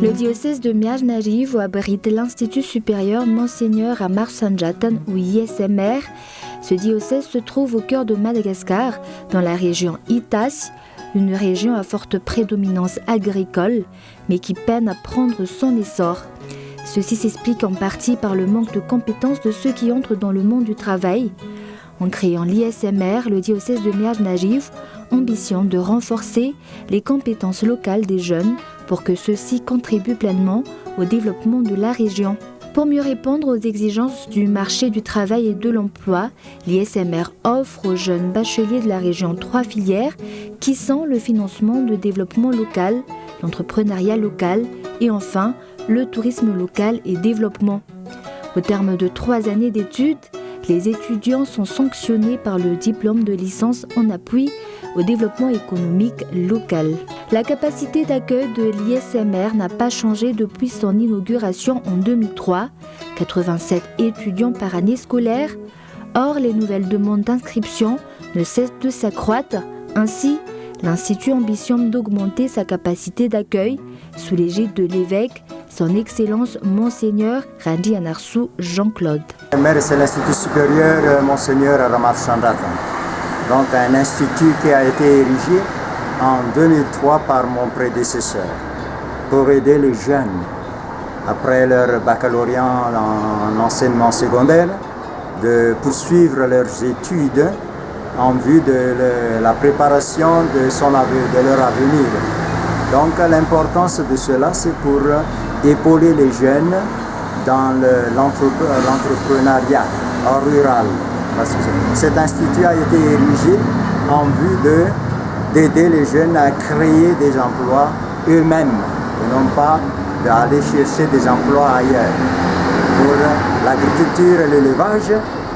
Le diocèse de Mianarivo abrite l'Institut supérieur Monseigneur Amar Sanjatan ou ISMR. Ce diocèse se trouve au cœur de Madagascar, dans la région Itas, une région à forte prédominance agricole, mais qui peine à prendre son essor. Ceci s'explique en partie par le manque de compétences de ceux qui entrent dans le monde du travail. En créant l'ISMR, le diocèse de Mianarivo ambitionne de renforcer les compétences locales des jeunes pour que ceux-ci contribuent pleinement au développement de la région. Pour mieux répondre aux exigences du marché du travail et de l'emploi, l'ISMR offre aux jeunes bacheliers de la région 3 filières qui sont le financement de développement local, l'entrepreneuriat local et enfin le tourisme local et développement. Au terme de 3 années d'études, les étudiants sont sanctionnés par le diplôme de licence en appui au développement économique local. La capacité d'accueil de l'ISMR n'a pas changé depuis son inauguration en 2003, 87 étudiants par année scolaire. Or, les nouvelles demandes d'inscription ne cessent de s'accroître. Ainsi, l'Institut ambitionne d'augmenter sa capacité d'accueil sous l'égide de l'évêque, son Excellence Monseigneur Randi Anarsou Jean-Claude. C'est l'Institut supérieur Monseigneur Amar Sanjatan. Donc un institut qui a été érigé en 2003 par mon prédécesseur pour aider les jeunes après leur baccalauréat en enseignement secondaire de poursuivre leurs études en vue de la préparation de leur avenir. Donc l'importance de cela, c'est pour épauler les jeunes dans l'entrepreneuriat rural. Parce que cet institut a été érigé en vue d'aider les jeunes à créer des emplois eux-mêmes et non pas d'aller chercher des emplois ailleurs. Pour l'agriculture et l'élevage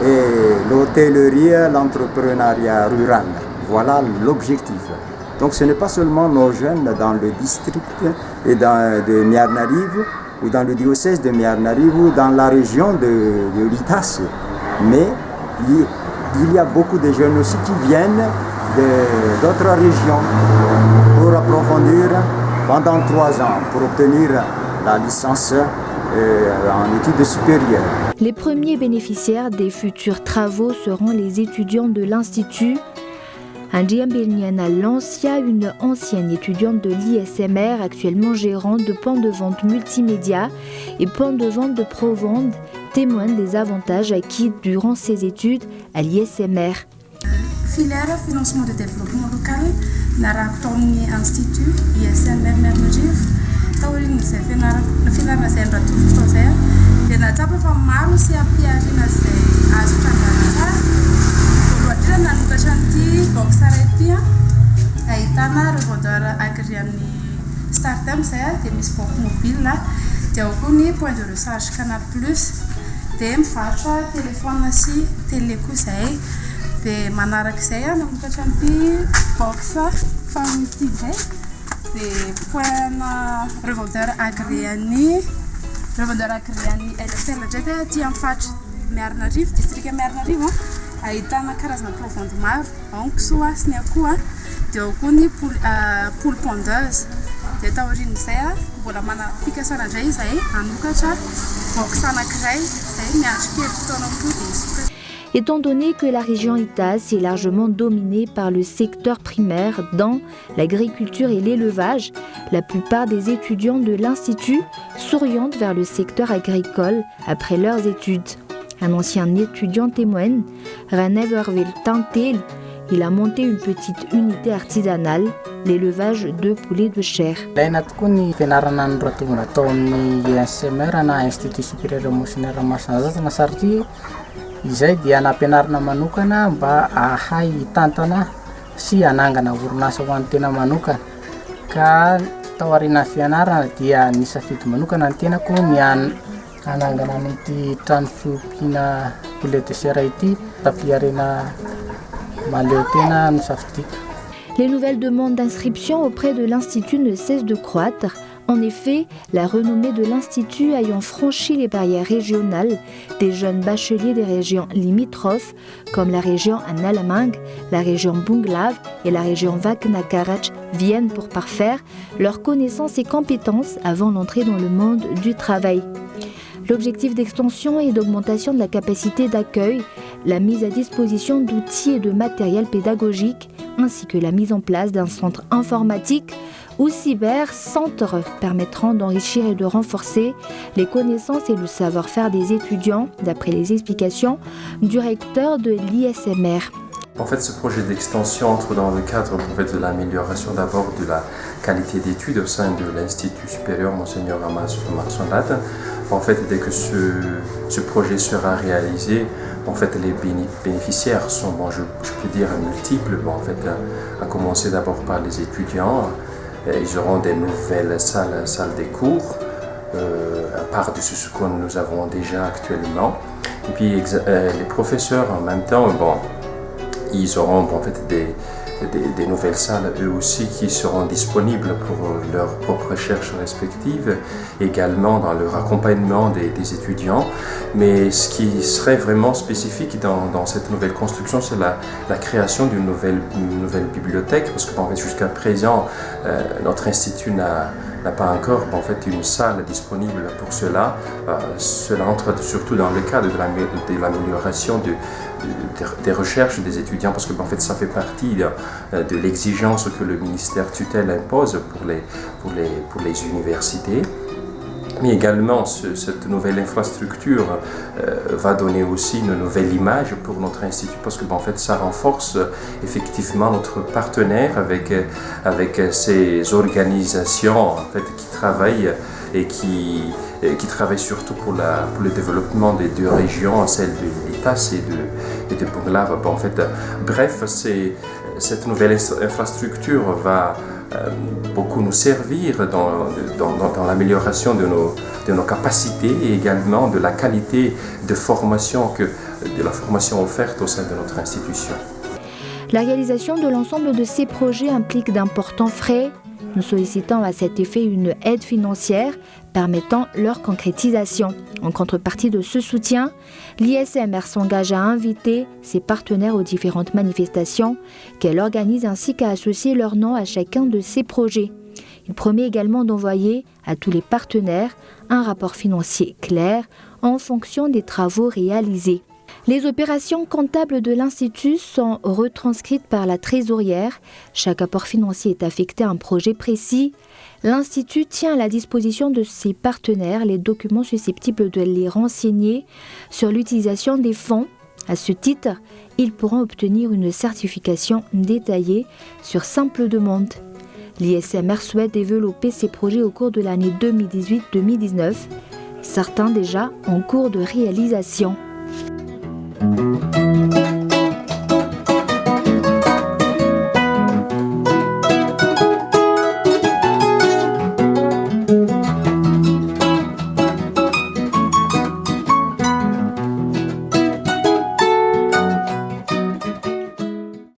et l'hôtellerie, l'entrepreneuriat rural. Voilà l'objectif. Donc ce n'est pas seulement nos jeunes dans le district de Mianarivo ou dans le diocèse de Mianarivo ou dans la région de l'Itas, mais il y a beaucoup de jeunes aussi qui viennent d'autres régions pour approfondir pendant 3 ans, pour obtenir la licence en études supérieures. Les premiers bénéficiaires des futurs travaux seront les étudiants de l'Institut. Andrea Belniana Lancia, une ancienne étudiante de l'ISMR, actuellement gérante de points de vente multimédia et points de vente de Provende, témoigne des avantages acquis durant ses études à l'ISMR. Filière financement de développement local, Naraktomi Institut, ISMR Mianarivo, Taurin Sefena, Finana Sendra Tufoser, Denatapa from Marus, Apiarina Say, Astra. Nanukashanti boxaretia ahitana revendeur agriany start-up zay dia misy banque mobile dia ao koa ny point de recharge Canal Plus dia mivarotra téléphone sy télé koa zay dia manarak'izay nanukashanti box famity zay dia poina revendeur agriany LFL ndraiky aty amin'ny fatra Mianarivo district Mianarivo ahitana karazana Provende maro, ao ny kisoa sy ny akoho dia ao koa ny poule pondeuse dia taorian'izay mbola mana fikasana indray izay hanokatra box anankiray izay miandry kely fotoana koa dia. Étant donné que la région Itas est largement dominée par le secteur primaire dans l'agriculture et l'élevage, la plupart des étudiants de l'Institut s'orientent vers le secteur agricole après leurs études. Un ancien étudiant témoigne, René Vervel Tantel, il a monté une petite unité artisanale, l'élevage de poulets de chair. Izay dia nampianarana manokana mba ahay tantana sy anangana orinasa ho an'ny tena manokana ka tao aoriana fianarana dia nisafidy manokana ny tenako ny anangana an'ity trano fiompiana poulet de chair ity tafiarena maleo tena no safidiko. Les nouvelles demandes d'inscription auprès de l'Institut ne cessent de croître. En effet, la renommée de l'Institut ayant franchi les barrières régionales, des jeunes bacheliers des régions limitrophes, comme la région Analamang, la région Bunglav et la région Vakna-Karach, viennent pour parfaire leurs connaissances et compétences avant l'entrée dans le monde du travail. L'objectif d'extension est d'augmentation de la capacité d'accueil, la mise à disposition d'outils et de matériel pédagogique, ainsi que la mise en place d'un centre informatique ou cyber-centre permettant d'enrichir et de renforcer les connaissances et le savoir-faire des étudiants, d'après les explications du recteur de l'ISMR. En fait, ce projet d'extension entre dans le cadre de l'amélioration d'abord de la qualité d'études au sein de l'Institut supérieur Monseigneur Marsandat. En fait, dès que ce projet sera réalisé, en fait, les bénéficiaires sont, je peux dire, multiples. À commencer d'abord par les étudiants. Ils auront des nouvelles salles des cours, à part de ce que nous avons déjà actuellement. Et puis les professeurs en même temps, ils auront des nouvelles salles eux aussi qui seront disponibles pour leurs propres recherches respectives, également dans leur accompagnement des étudiants. Mais ce qui serait vraiment spécifique dans cette nouvelle construction, c'est la création d'une nouvelle bibliothèque, parce que jusqu'à présent, notre institut n'a pas encore une salle disponible pour cela. Cela entre surtout dans le cadre de l'amélioration des recherches des étudiants, parce que ça fait partie de l'exigence que le ministère tutelle impose pour les universités. Mais également, cette nouvelle infrastructure va donner aussi une nouvelle image pour notre institut, parce que ça renforce effectivement notre partenaire avec ces organisations qui travaillent et qui travaillent surtout pour le développement des deux régions, celle de l'ITAS et de Bunglav. Bref, cette nouvelle infrastructure va beaucoup nous servir dans l'amélioration de nos capacités et également de la qualité de la formation offerte au sein de notre institution. La réalisation de l'ensemble de ces projets implique d'importants frais. Nous sollicitons à cet effet une aide financière permettant leur concrétisation. En contrepartie de ce soutien, l'ISMR s'engage à inviter ses partenaires aux différentes manifestations qu'elle organise ainsi qu'à associer leur nom à chacun de ses projets. Il promet également d'envoyer à tous les partenaires un rapport financier clair en fonction des travaux réalisés. Les opérations comptables de l'Institut sont retranscrites par la trésorière. Chaque apport financier est affecté à un projet précis. L'Institut tient à la disposition de ses partenaires les documents susceptibles de les renseigner sur l'utilisation des fonds. À ce titre, ils pourront obtenir une certification détaillée sur simple demande. L'ISMR souhaite développer ses projets au cours de l'année 2018-2019, certains déjà en cours de réalisation.